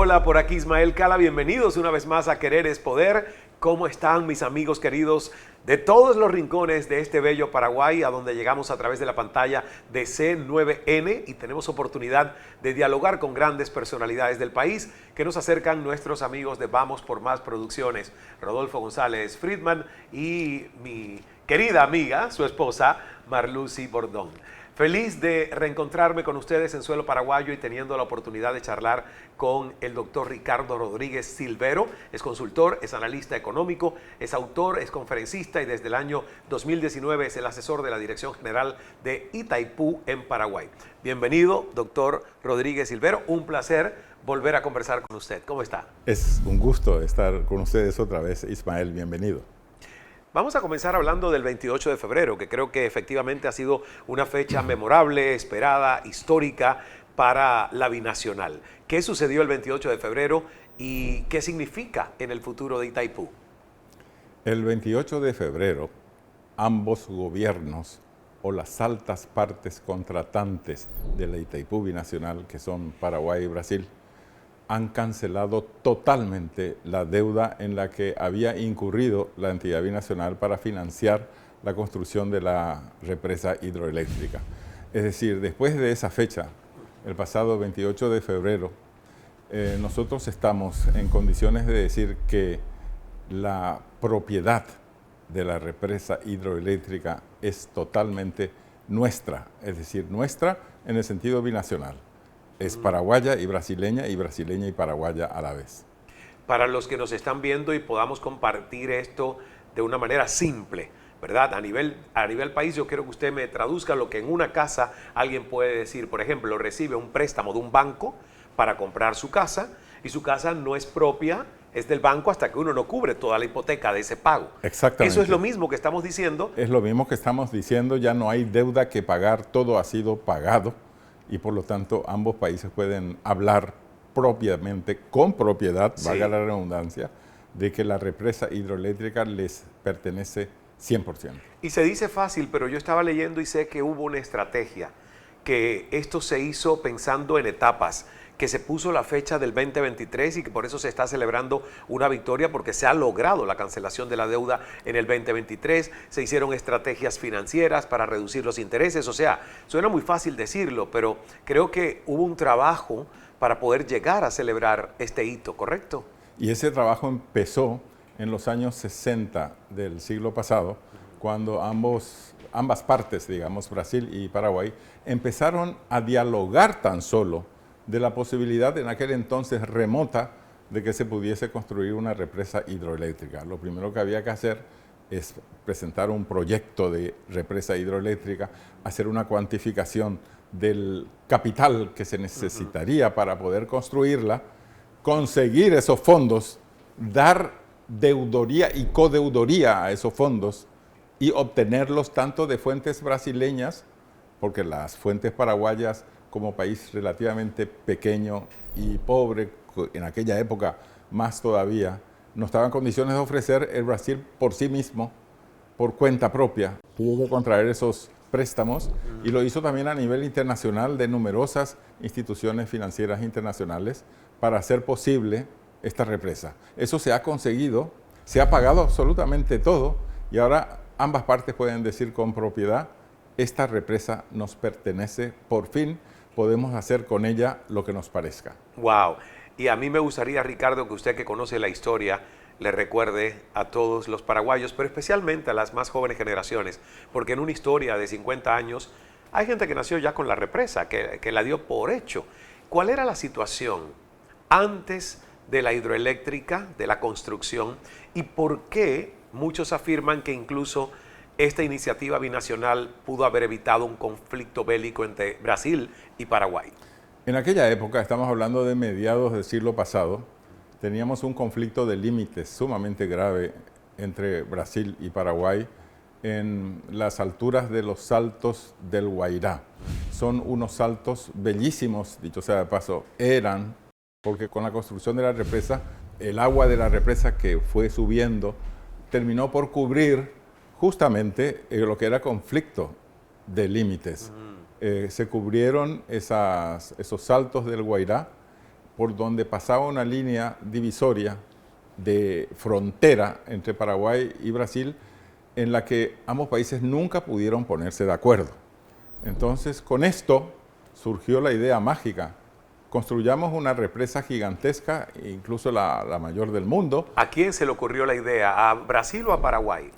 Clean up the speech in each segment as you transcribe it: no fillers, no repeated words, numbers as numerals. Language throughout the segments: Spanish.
hola, por aquí Ismael Cala, bienvenidos una vez más a Querer es Poder. ¿Cómo están mis amigos queridos de todos los rincones de este bello Paraguay, a donde llegamos a través de la pantalla de C9N y tenemos oportunidad de dialogar con grandes personalidades del país que nos acercan nuestros amigos de Vamos por Más Producciones, Rodolfo González Friedman y mi querida amiga, su esposa, Marlucy Bordón. Feliz de reencontrarme con ustedes en suelo paraguayo y teniendo la oportunidad de charlar con el doctor Ricardo Rodríguez Silvero. Es consultor, es analista económico, es autor, es conferencista y desde el año 2019 es el asesor de la Dirección General de Itaipú en Paraguay. Bienvenido, doctor Rodríguez Silvero. Un placer volver a conversar con usted. ¿Cómo está? Es un gusto estar con ustedes otra vez, Ismael. Bienvenido. Vamos a comenzar hablando del 28 de febrero, que creo que efectivamente ha sido una fecha memorable, esperada, histórica para la binacional. ¿Qué sucedió el 28 de febrero y qué significa en el futuro de Itaipú? El 28 de febrero, ambos gobiernos o las altas partes contratantes de la Itaipú binacional, que son Paraguay y Brasil, han cancelado totalmente la deuda en la que había incurrido la entidad binacional para financiar la construcción de la represa hidroeléctrica. Es decir, después de esa fecha, el pasado 28 de febrero, nosotros estamos en condiciones de decir que la propiedad de la represa hidroeléctrica es totalmente nuestra, es decir, nuestra en el sentido binacional. Es paraguaya y brasileña y paraguaya a la vez. Para los que nos están viendo y podamos compartir esto de una manera simple, ¿verdad? A nivel país, yo quiero que usted me traduzca lo que en una casa alguien puede decir. Por ejemplo, recibe un préstamo de un banco para comprar su casa y su casa no es propia, es del banco hasta que uno no cubre toda la hipoteca de ese pago. Exactamente. Eso es lo mismo que estamos diciendo. Es lo mismo que estamos diciendo, ya no hay deuda que pagar, todo ha sido pagado. Y por lo tanto ambos países pueden hablar propiamente, con propiedad, Sí, valga la redundancia, de que la represa hidroeléctrica les pertenece 100%. y se dice fácil, pero yo estaba leyendo y sé que hubo una estrategia, que esto se hizo pensando en etapas, que se puso la fecha del 2023 y que por eso se está celebrando una victoria porque se ha logrado la cancelación de la deuda en el 2023, se hicieron estrategias financieras para reducir los intereses, o sea, suena muy fácil decirlo, pero creo que hubo un trabajo para poder llegar a celebrar este hito, ¿correcto? Y ese trabajo empezó en los años 60 del siglo pasado, cuando ambas partes, digamos, Brasil y Paraguay, empezaron a dialogar tan solo de la posibilidad en aquel entonces remota de que se pudiese construir una represa hidroeléctrica. Lo primero que había que hacer es presentar un proyecto de represa hidroeléctrica, hacer una cuantificación del capital que se necesitaría para poder construirla, conseguir esos fondos, dar deudoría y codeudoría a esos fondos y obtenerlos tanto de fuentes brasileñas, porque las fuentes paraguayas, como país relativamente pequeño y pobre, en aquella época más todavía, no estaba en condiciones de ofrecer. El Brasil por sí mismo, por cuenta propia, tuvo que contraer esos préstamos y lo hizo también a nivel internacional de numerosas instituciones financieras internacionales para hacer posible esta represa. Eso se ha conseguido, se ha pagado absolutamente todo y ahora ambas partes pueden decir con propiedad: esta represa nos pertenece, por fin podemos hacer con ella lo que nos parezca. Wow. Y a mí me gustaría, Ricardo, que usted, que conoce la historia, le recuerde a todos los paraguayos, pero especialmente a las más jóvenes generaciones, porque en una historia de 50 años hay gente que nació ya con la represa, que la dio por hecho. ¿Cuál era la situación antes de la hidroeléctrica, de la construcción, y por qué muchos afirman que incluso esta iniciativa binacional pudo haber evitado un conflicto bélico entre Brasil y Paraguay? En aquella época, estamos hablando de mediados del siglo pasado, teníamos un conflicto de límites sumamente grave entre Brasil y Paraguay en las alturas de los saltos del Guairá. Son unos saltos bellísimos, dicho sea de paso, eran, porque con la construcción de la represa, el agua de la represa que fue subiendo terminó por cubrir justamente lo que era conflicto de límites. Se cubrieron esos saltos del Guairá por donde pasaba una línea divisoria de frontera entre Paraguay y Brasil, en la que ambos países nunca pudieron ponerse de acuerdo. Entonces, con esto surgió la idea mágica. Construyamos una represa gigantesca, incluso la mayor del mundo. ¿A quién se le ocurrió la idea? ¿A Brasil o a Paraguay?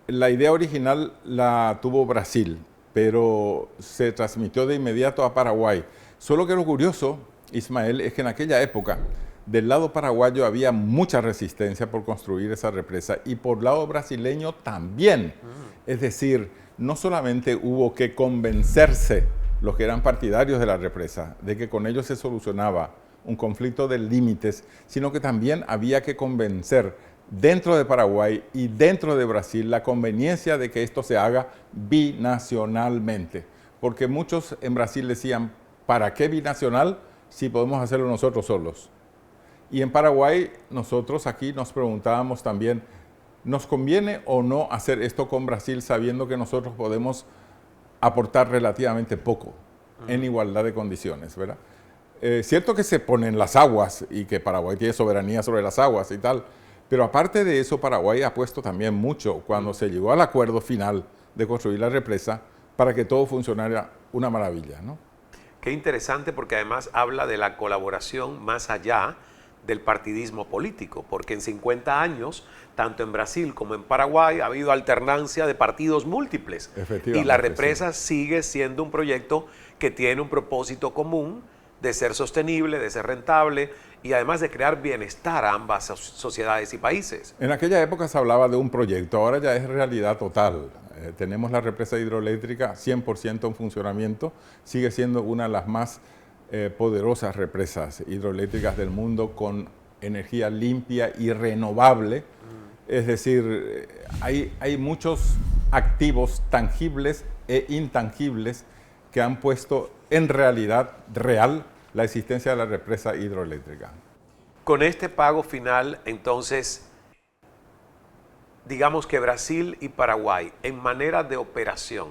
La idea original la tuvo Brasil, pero se transmitió de inmediato a Paraguay. Solo que lo curioso, Ismael, es que en aquella época del lado paraguayo había mucha resistencia por construir esa represa y por lado brasileño también. Es decir, no solamente hubo que convencerse los que eran partidarios de la represa de que con ello se solucionaba un conflicto de límites, sino que también había que convencer dentro de Paraguay y dentro de Brasil la conveniencia de que esto se haga binacionalmente. Porque muchos en Brasil decían, ¿para qué binacional si podemos hacerlo nosotros solos? Y en Paraguay nosotros aquí nos preguntábamos también, ¿nos conviene o no hacer esto con Brasil sabiendo que nosotros podemos aportar relativamente poco en igualdad de condiciones, ¿verdad? Cierto que se ponen las aguas y que Paraguay tiene soberanía sobre las aguas y tal, pero aparte de eso Paraguay ha puesto también mucho cuando se llegó al acuerdo final de construir la represa para que todo funcionara una maravilla, ¿no? Qué interesante, porque además habla de la colaboración más allá del partidismo político, porque en 50 años, tanto en Brasil como en Paraguay, ha habido alternancia de partidos múltiples. Y la represa sigue siendo un proyecto que tiene un propósito común de ser sostenible, de ser rentable y además de crear bienestar a ambas sociedades y países. En aquella época se hablaba de un proyecto, ahora ya es realidad total. Tenemos la represa hidroeléctrica 100% en funcionamiento, sigue siendo una de las más poderosas represas hidroeléctricas del mundo con energía limpia y renovable. Es decir, hay muchos activos tangibles e intangibles que han puesto en realidad real la existencia de la represa hidroeléctrica. Con este pago final, entonces, digamos que Brasil y Paraguay, en manera de operación,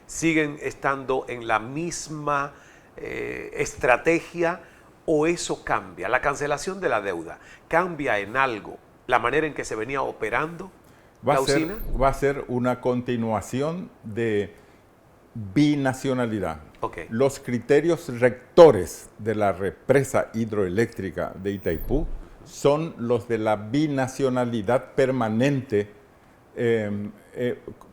siguen estando en la misma estrategia, o eso cambia. La cancelación de la deuda cambia en algo la manera en que se venía operando la usina. Va a ser una continuación de binacionalidad. Okay. Los criterios rectores de la represa hidroeléctrica de Itaipú son los de la binacionalidad permanente,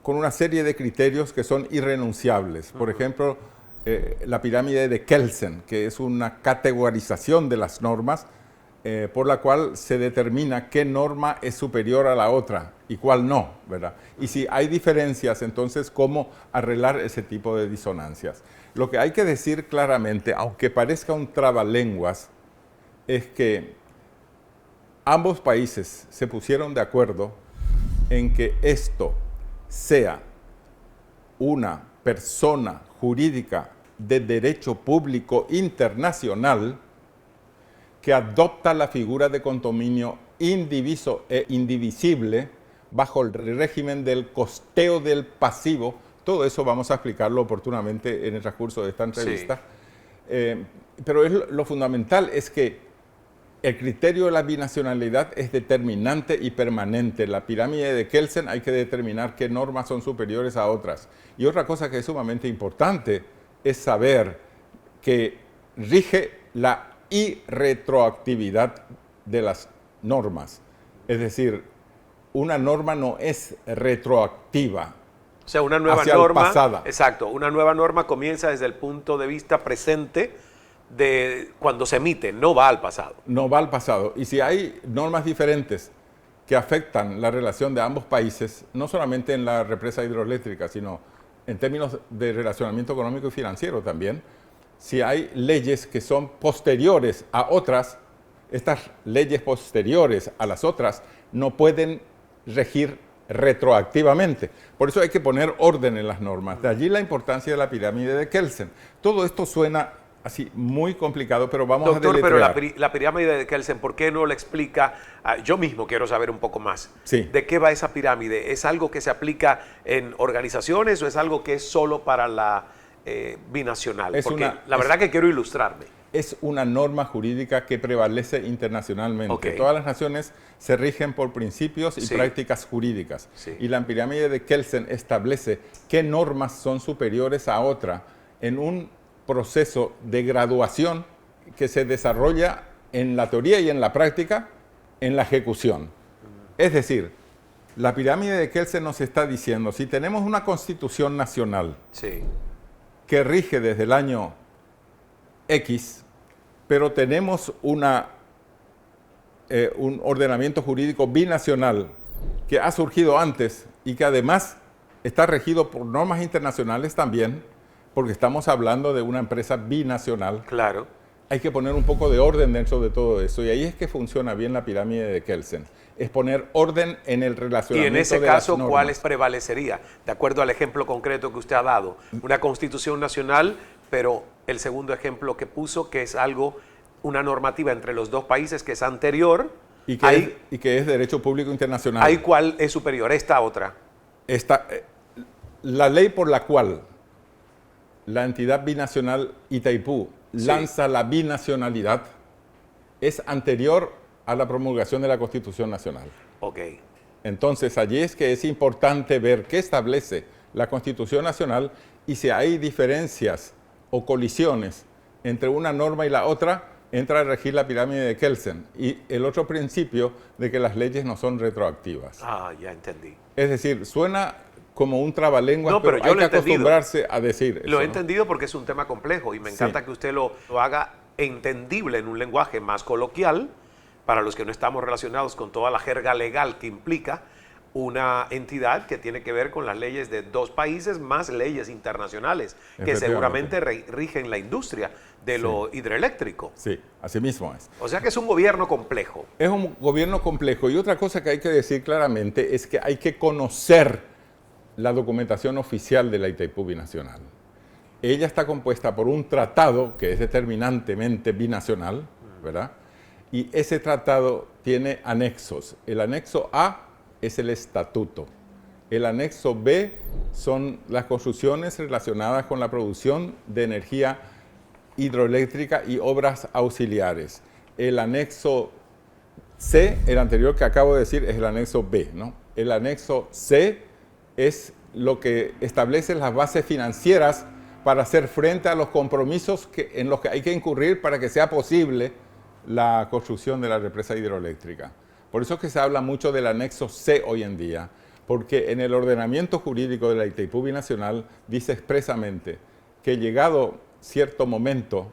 con una serie de criterios que son irrenunciables. Por ejemplo, la pirámide de Kelsen, que es una categorización de las normas por la cual se determina qué norma es superior a la otra y cuál no, ¿verdad? Y si hay diferencias, entonces, ¿cómo arreglar ese tipo de disonancias? Lo que hay que decir claramente, aunque parezca un trabalenguas, es que ambos países se pusieron de acuerdo en que esto sea una persona jurídica de derecho público internacional que adopta la figura de condominio indiviso e indivisible bajo el régimen del costeo del pasivo. Todo eso vamos a explicarlo oportunamente en el transcurso de esta entrevista. Sí. Pero lo fundamental es que el criterio de la binacionalidad es determinante y permanente. La pirámide de Kelsen hay que determinar qué normas son superiores a otras. Y otra cosa que es sumamente importante es saber que rige la irretroactividad de las normas. Es decir, una norma no es retroactiva. O sea, una nueva norma, exacto, una nueva norma comienza desde el punto de vista presente de cuando se emite, no va al pasado. No va al pasado. Y si hay normas diferentes que afectan la relación de ambos países, no solamente en la represa hidroeléctrica, sino en términos de relacionamiento económico y financiero también, si hay leyes que son posteriores a otras, estas leyes posteriores a las otras no pueden regir retroactivamente. Por eso hay que poner orden en las normas. De allí la importancia de la pirámide de Kelsen. Todo esto suena así muy complicado, pero vamos a deletrear. Pero la pirámide de Kelsen, ¿por qué no la explica? Yo mismo quiero saber un poco más. Sí. ¿De qué va esa pirámide? ¿Es algo que se aplica en organizaciones o es algo que es solo para la binacional? Porque la verdad que quiero ilustrarme. es una norma jurídica que prevalece internacionalmente. Ok. Todas las naciones se rigen por principios y Sí. prácticas jurídicas. Sí. Y la pirámide de Kelsen establece qué normas son superiores a otra en un proceso de graduación que se desarrolla en la teoría y en la práctica, en la ejecución. Es decir, la pirámide de Kelsen nos está diciendo, si tenemos una constitución nacional Sí. que rige desde el año X, pero tenemos un ordenamiento jurídico binacional que ha surgido antes y que además está regido por normas internacionales también, porque estamos hablando de una empresa binacional. Claro. Hay que poner un poco de orden dentro de todo eso, y ahí es que funciona bien la pirámide de Kelsen. Es poner orden en el Y relacionamiento en ese de las caso, normas. ¿cuál prevalecería? De acuerdo al ejemplo concreto que usted ha dado. Una constitución nacional, pero el segundo ejemplo que puso, que es algo, una normativa entre los dos países que es anterior, Y que es derecho público internacional. ¿hay cuál es superior? Esta otra. La ley por la cual la entidad binacional Itaipú Sí. lanza la binacionalidad es anterior a la promulgación de la Constitución Nacional. Ok. Entonces, allí es que es importante ver qué establece la Constitución Nacional y si hay diferencias o colisiones entre una norma y la otra, entra a regir la pirámide de Kelsen y el otro principio de que las leyes no son retroactivas. Ah, ya entendí. Es decir, suena como un trabalenguas, No, pero pero yo hay lo que he entendido. acostumbrarse a decir Lo eso, he ¿no? entendido porque es un tema complejo y me encanta Sí. que usted lo haga entendible en un lenguaje más coloquial para los que no estamos relacionados con toda la jerga legal que implica una entidad que tiene que ver con las leyes de dos países más leyes internacionales que Efectivamente. seguramente rigen la industria de lo hidroeléctrico. Sí, así mismo es. O sea que es un gobierno complejo. Es un gobierno complejo y otra cosa que hay que decir claramente es que hay que conocer la documentación oficial de la Itaipú Binacional. Ella está compuesta por un tratado que es determinantemente binacional, ¿verdad? Y ese tratado tiene anexos. El anexo A es el estatuto. El anexo B son las construcciones relacionadas con la producción de energía hidroeléctrica y obras auxiliares. El anexo C, el anterior que acabo de decir, es el anexo B, ¿no? El anexo C es lo que establece las bases financieras para hacer frente a los compromisos en los que hay que incurrir para que sea posible la construcción de la represa hidroeléctrica. Por eso es que se habla mucho del anexo C hoy en día, porque en el ordenamiento jurídico de la Itaipú Binacional dice expresamente que llegado cierto momento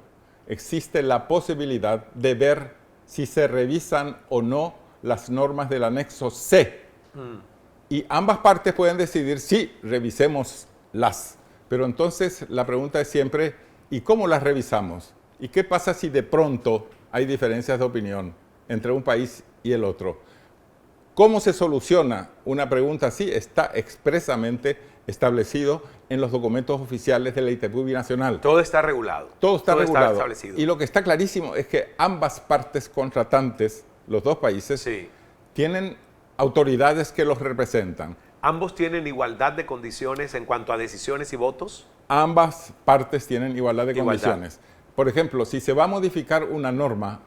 existe la posibilidad de ver si se revisan o no las normas del anexo C. Y ambas partes pueden decidir, sí, revisémoslas. Pero entonces la pregunta es siempre, ¿y cómo las revisamos? ¿Y qué pasa si de pronto hay diferencias de opinión entre un país y el otro? ¿Cómo se soluciona una pregunta así? Está expresamente establecido en los documentos oficiales de la Itaipú Binacional. Todo está regulado. Todo está regulado. Establecido. Y lo que está clarísimo es que ambas partes contratantes, los dos países, Sí. tienen autoridades que los representan. ¿Ambos tienen igualdad de condiciones en cuanto a decisiones y votos? Ambas partes tienen igualdad de Igualdad. condiciones. Por ejemplo, si se va a modificar una norma,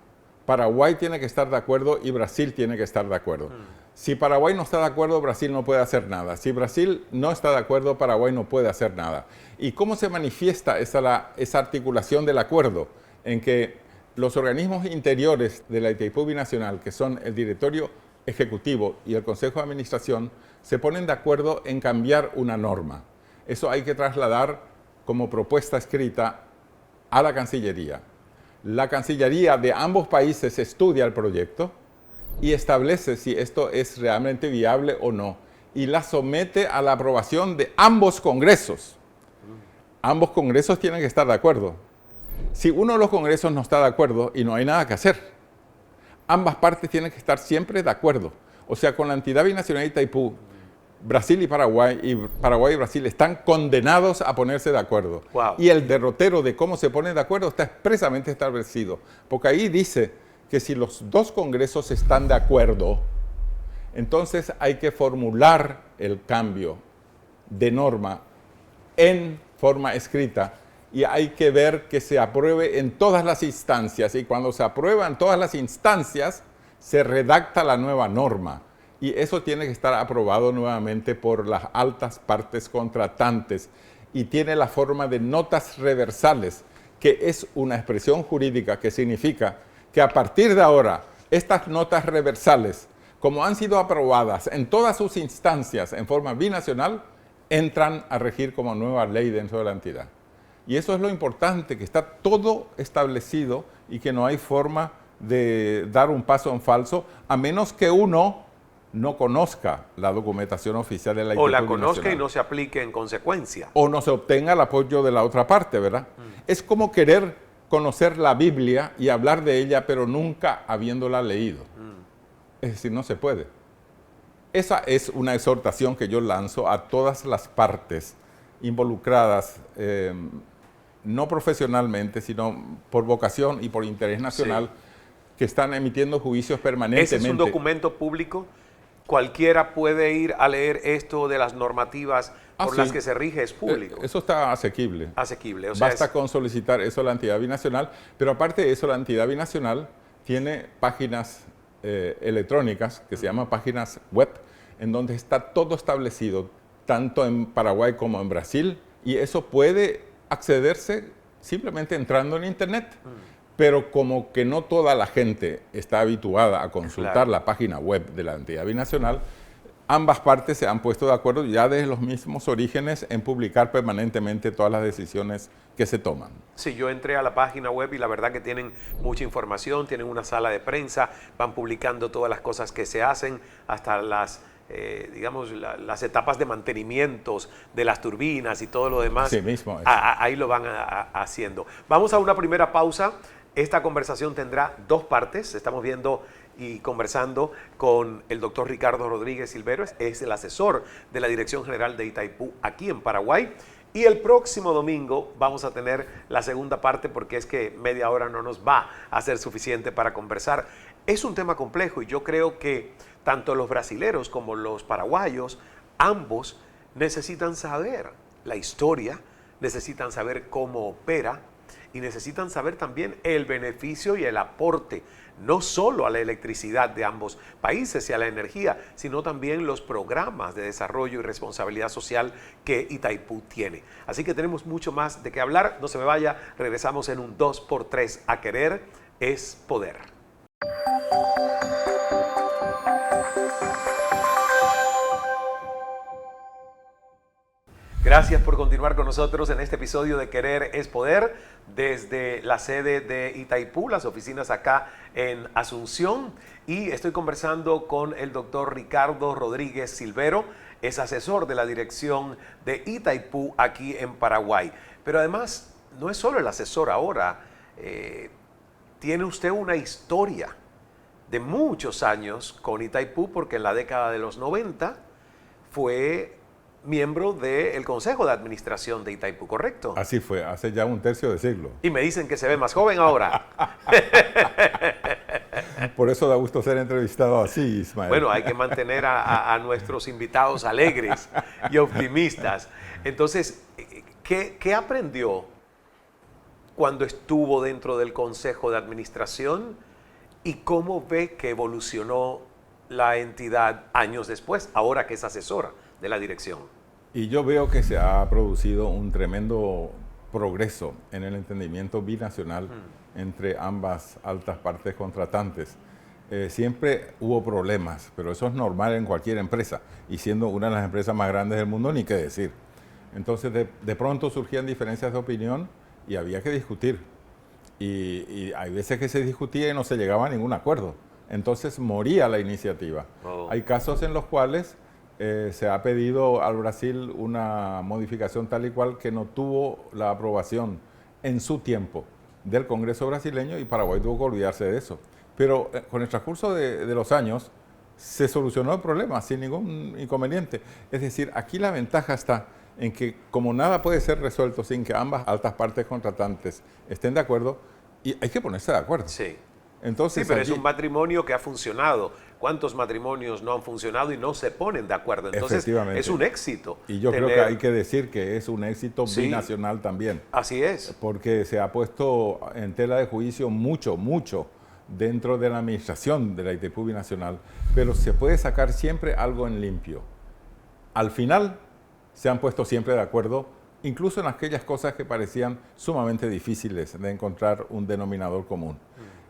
Paraguay tiene que estar de acuerdo y Brasil tiene que estar de acuerdo. Si Paraguay no está de acuerdo, Brasil no puede hacer nada. Si Brasil no está de acuerdo, Paraguay no puede hacer nada. ¿Y cómo se manifiesta esa articulación del acuerdo? En que los organismos interiores de la Itaipú Binacional, que son el directorio ejecutivo y el consejo de administración, se ponen de acuerdo en cambiar una norma. Eso hay que trasladar como propuesta escrita a la Cancillería. La Cancillería de ambos países estudia el proyecto y establece si esto es realmente viable o no, y la somete a la aprobación de ambos congresos. Ambos congresos tienen que estar de acuerdo. Si uno de los congresos no está de acuerdo y no hay nada que hacer, ambas partes tienen que estar siempre de acuerdo. O sea, con la entidad binacional de Itaipú, Brasil y Paraguay y Brasil están condenados a ponerse de acuerdo. Wow. Y el derrotero de cómo se ponen de acuerdo está expresamente establecido. Porque ahí dice que si los dos congresos están de acuerdo, entonces hay que formular el cambio de norma en forma escrita y hay que ver que se apruebe en todas las instancias. Y cuando se aprueba en todas las instancias, se redacta la nueva norma. Y eso tiene que estar aprobado nuevamente por las altas partes contratantes. Y tiene la forma de notas reversales, que es una expresión jurídica que significa que a partir de ahora, estas notas reversales, como han sido aprobadas en todas sus instancias en forma binacional, entran a regir como nueva ley dentro de la entidad. Y eso es lo importante, que está todo establecido y que no hay forma de dar un paso en falso, a menos que uno no conozca la documentación oficial de la ITAIPU. O la conozca y no se aplique en consecuencia. O no se obtenga el apoyo de la otra parte, ¿verdad? Es como querer conocer la Biblia y hablar de ella, pero nunca habiéndola leído. Es decir, no se puede. Esa es una exhortación que yo lanzo a todas las partes involucradas, no profesionalmente, sino por vocación y por interés nacional, que están emitiendo juicios permanentemente. ¿Ese es un documento público? ¿Cualquiera puede ir a leer esto de las normativas por las que se rige? ¿Es público? Eso está asequible. Asequible. O sea, basta con solicitar eso a la entidad binacional, pero aparte de eso, la entidad binacional tiene páginas electrónicas que se llaman páginas web, en donde está todo establecido, tanto en Paraguay como en Brasil, y eso puede accederse simplemente entrando en Internet. Pero como que no toda la gente está habituada a consultar la página web de la entidad binacional, ambas partes se han puesto de acuerdo ya desde los mismos orígenes en publicar permanentemente todas las decisiones que se toman. Sí, yo entré a la página web y la verdad que tienen mucha información, tienen una sala de prensa, van publicando todas las cosas que se hacen, hasta las, digamos, las etapas de mantenimientos de las turbinas y todo lo demás. Sí, mismo. Ahí lo van haciendo. Vamos a una primera pausa. Esta conversación tendrá dos partes. Estamos viendo y conversando con el doctor Ricardo Rodríguez Silvero, es el asesor de la Dirección General de Itaipú aquí en Paraguay. Y el próximo domingo vamos a tener la segunda parte, porque es que media hora no nos va a ser suficiente para conversar. Es un tema complejo y yo creo que tanto los brasileros como los paraguayos, ambos necesitan saber la historia, necesitan saber cómo opera, y necesitan saber también el beneficio y el aporte, no solo a la electricidad de ambos países y a la energía, sino también los programas de desarrollo y responsabilidad social que Itaipú tiene. Así que tenemos mucho más de qué hablar. No se me vaya, regresamos en un 2x3. A querer es poder. Gracias por continuar con nosotros en este episodio de Querer es Poder, desde la sede de Itaipú, las oficinas acá en Asunción, y estoy conversando con el doctor Ricardo Rodríguez Silvero, es asesor de la dirección de Itaipú aquí en Paraguay. Pero además, no es solo el asesor ahora, tiene usted una historia de muchos años con Itaipú, porque en la década de los 90 fue miembro del Consejo de Administración de Itaipú, ¿correcto? Así fue, hace ya un tercio de siglo. Y me dicen que se ve más joven ahora. Por eso da gusto ser entrevistado así, Ismael. Bueno, hay que mantener a nuestros invitados alegres y optimistas. Entonces, ¿qué aprendió cuando estuvo dentro del Consejo de Administración y cómo ve que evolucionó la entidad años después, ahora que es asesora de la dirección? Y yo veo que se ha producido un tremendo progreso en el entendimiento binacional entre ambas altas partes contratantes. Siempre hubo problemas, pero eso es normal en cualquier empresa, y siendo una de las empresas más grandes del mundo, ni qué decir. Entonces, de pronto surgían diferencias de opinión y había que discutir. Y hay veces que se discutía y no se llegaba a ningún acuerdo. Entonces moría la iniciativa. Hay casos en los cuales se ha pedido al Brasil una modificación tal y cual que no tuvo la aprobación en su tiempo del Congreso brasileño, y Paraguay tuvo que olvidarse de eso. Pero con el transcurso de los años se solucionó el problema sin ningún inconveniente. Es decir, aquí la ventaja está en que, como nada puede ser resuelto sin que ambas altas partes contratantes estén de acuerdo, y hay que ponerse de acuerdo. Sí. Entonces, sí, pero es un matrimonio que ha funcionado ¿Cuántos matrimonios no han funcionado y no se ponen de acuerdo? Entonces, es un éxito. Y yo creo que hay que decir que es un éxito binacional también. Así es. Porque se ha puesto en tela de juicio mucho dentro de la administración de la Itaipú Binacional, pero se puede sacar siempre algo en limpio. Al final se han puesto siempre de acuerdo, incluso en aquellas cosas que parecían sumamente difíciles de encontrar un denominador común.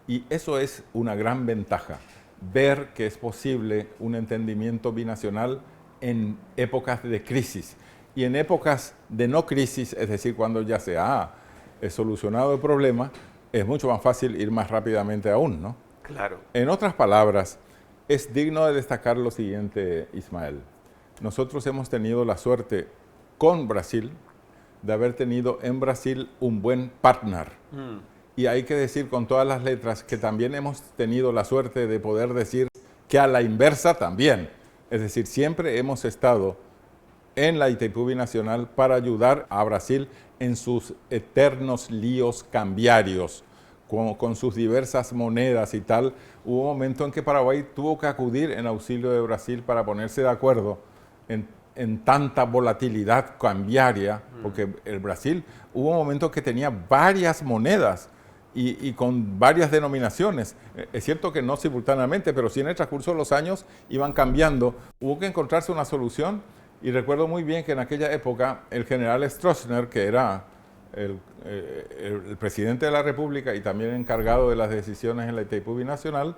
Y eso es una gran ventaja, ver que es posible un entendimiento binacional en épocas de crisis. Y en épocas de no crisis, es decir, cuando ya se ha solucionado el problema, es mucho más fácil ir más rápidamente aún, ¿no? Claro. En otras palabras, es digno de destacar lo siguiente, Ismael. Nosotros hemos tenido la suerte con Brasil de haber tenido en Brasil un buen partner. Y hay que decir con todas las letras que también hemos tenido la suerte de poder decir que a la inversa también. Es decir, siempre hemos estado en la Itaipú Binacional para ayudar a Brasil en sus eternos líos cambiarios, con sus diversas monedas y tal. Hubo un momento en que Paraguay tuvo que acudir en auxilio de Brasil para ponerse de acuerdo en tanta volatilidad cambiaria, porque el Brasil hubo un momento que tenía varias monedas y con varias denominaciones. Es cierto que no simultáneamente, pero sí en el transcurso de los años iban cambiando. Hubo que encontrarse una solución. Y recuerdo muy bien que en aquella época el general Stroessner, que era el presidente de la República y también encargado de las decisiones en la Itaipú Binacional,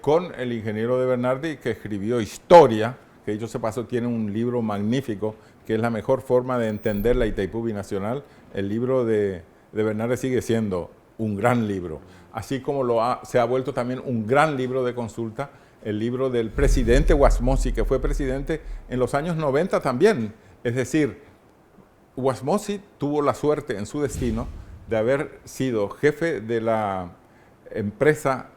con el ingeniero de Bernardi, que escribió Historia, que dicho se pasó, tiene un libro magnífico, que es la mejor forma de entender la Itaipú Binacional. El libro de Bernardi sigue siendo un gran libro, así como se ha vuelto también un gran libro de consulta, el libro del presidente Wasmosy, que fue presidente en los años 90 también. Es decir, Wasmosy tuvo la suerte en su destino de haber sido jefe de la empresa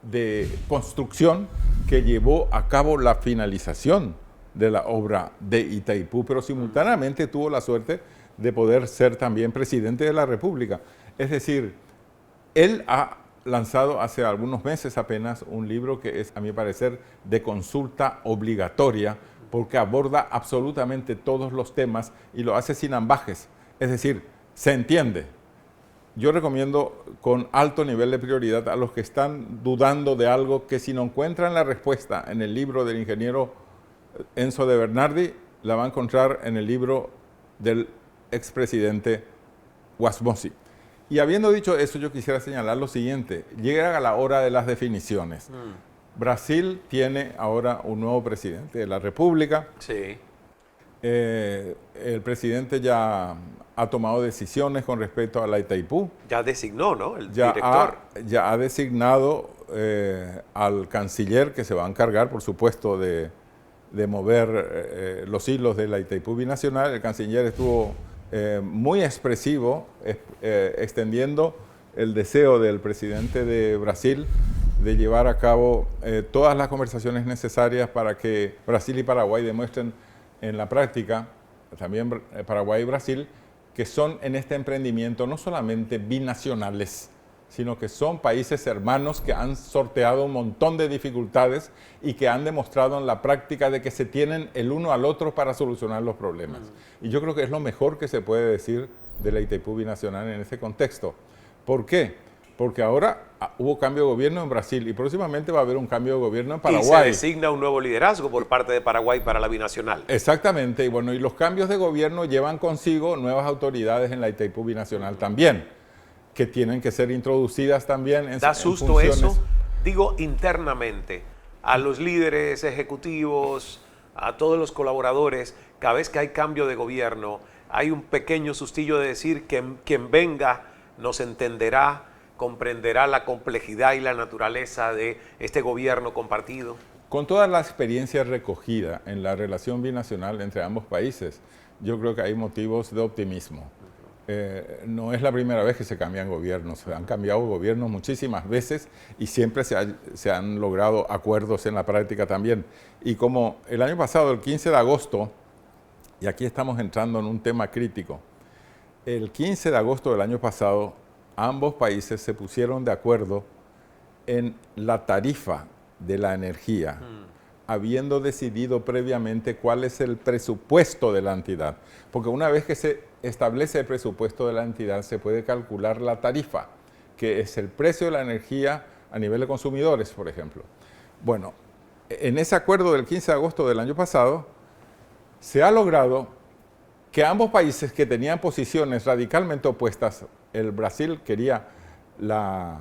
de construcción que llevó a cabo la finalización de la obra de Itaipú, pero simultáneamente tuvo la suerte de poder ser también presidente de la República. Es decir, él ha lanzado hace algunos meses apenas un libro que es, a mi parecer, de consulta obligatoria, porque aborda absolutamente todos los temas y lo hace sin ambajes. Es decir, se entiende. Yo recomiendo con alto nivel de prioridad a los que están dudando de algo que si no encuentran la respuesta en el libro del ingeniero Enzo de Bernardi, la va a encontrar en el libro del expresidente Wasmosy. Y habiendo dicho eso, yo quisiera señalar lo siguiente. Llega la hora de las definiciones. Brasil tiene ahora un nuevo presidente de la República. Sí. El presidente ya ha tomado decisiones con respecto a la Itaipú. Ya designó, ¿no? El director. Ya ha designado al canciller, que se va a encargar, por supuesto, de mover los hilos de la Itaipú Binacional. El canciller estuvo muy expresivo, extendiendo el deseo del presidente de Brasil de llevar a cabo todas las conversaciones necesarias para que Brasil y Paraguay demuestren en la práctica, también Paraguay y Brasil, que son en este emprendimiento no solamente binacionales, sino que son países hermanos que han sorteado un montón de dificultades y que han demostrado en la práctica de que se tienen el uno al otro para solucionar los problemas. Y yo creo que es lo mejor que se puede decir de la Itaipú Binacional en ese contexto. ¿Por qué? Porque ahora hubo cambio de gobierno en Brasil y próximamente va a haber un cambio de gobierno en Paraguay. Y se designa un nuevo liderazgo por parte de Paraguay para la binacional. Exactamente. Y bueno, y los cambios de gobierno llevan consigo nuevas autoridades en la Itaipú Binacional también, que tienen que ser introducidas también en ¿Da susto eso? Digo, internamente, a los líderes ejecutivos, a todos los colaboradores, cada vez que hay cambio de gobierno, hay un pequeño sustillo de decir que quien venga nos entenderá, comprenderá la complejidad y la naturaleza de este gobierno compartido. Con toda la experiencia recogida en la relación binacional entre ambos países, yo creo que hay motivos de optimismo. No es la primera vez que se cambian gobiernos, se han cambiado gobiernos muchísimas veces y siempre se han logrado acuerdos en la práctica también. Y como el año pasado, el 15 de agosto, y aquí estamos entrando en un tema crítico, el 15 de agosto del año pasado, ambos países se pusieron de acuerdo en la tarifa de la energía, habiendo decidido previamente cuál es el presupuesto de la entidad. Porque una vez que se establece el presupuesto de la entidad, se puede calcular la tarifa, que es el precio de la energía a nivel de consumidores, por ejemplo. Bueno, en ese acuerdo del 15 de agosto del año pasado, se ha logrado que ambos países que tenían posiciones radicalmente opuestas, el Brasil quería la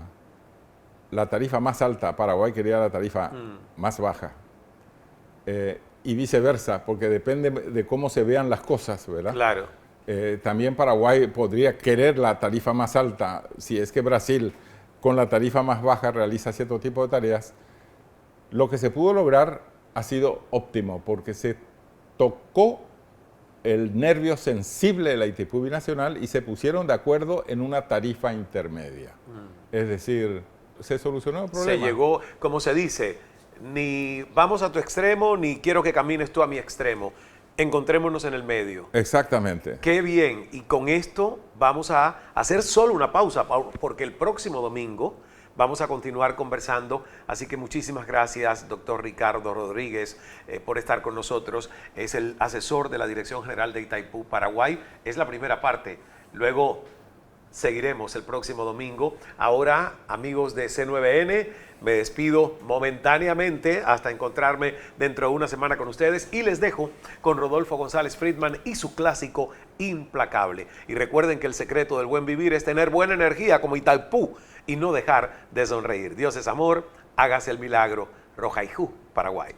tarifa más alta, Paraguay quería la tarifa más baja, y viceversa, porque depende de cómo se vean las cosas, ¿verdad? Claro. También Paraguay podría querer la tarifa más alta si es que Brasil con la tarifa más baja realiza cierto tipo de tareas. Lo que se pudo lograr ha sido óptimo, porque se tocó el nervio sensible de la ITIPU binacional y se pusieron de acuerdo en una tarifa intermedia. Es decir, se solucionó el problema. Se llegó, como se dice, ni vamos a tu extremo, ni quiero que camines tú a mi extremo. Encontrémonos en el medio. Exactamente. Qué bien. Y con esto vamos a hacer solo una pausa, porque el próximo domingo vamos a continuar conversando. Así que muchísimas gracias, doctor Ricardo Rodríguez, por estar con nosotros. Es el asesor de la Dirección General de Itaipú, Paraguay. Es la primera parte. Luego seguiremos el próximo domingo. Ahora, amigos de C9N, me despido momentáneamente hasta encontrarme dentro de una semana con ustedes y les dejo con Rodolfo González Friedman y su clásico Implacable. Y recuerden que el secreto del buen vivir es tener buena energía como Itaipú y no dejar de sonreír. Dios es amor, hágase el milagro. Rojaijú, Paraguay.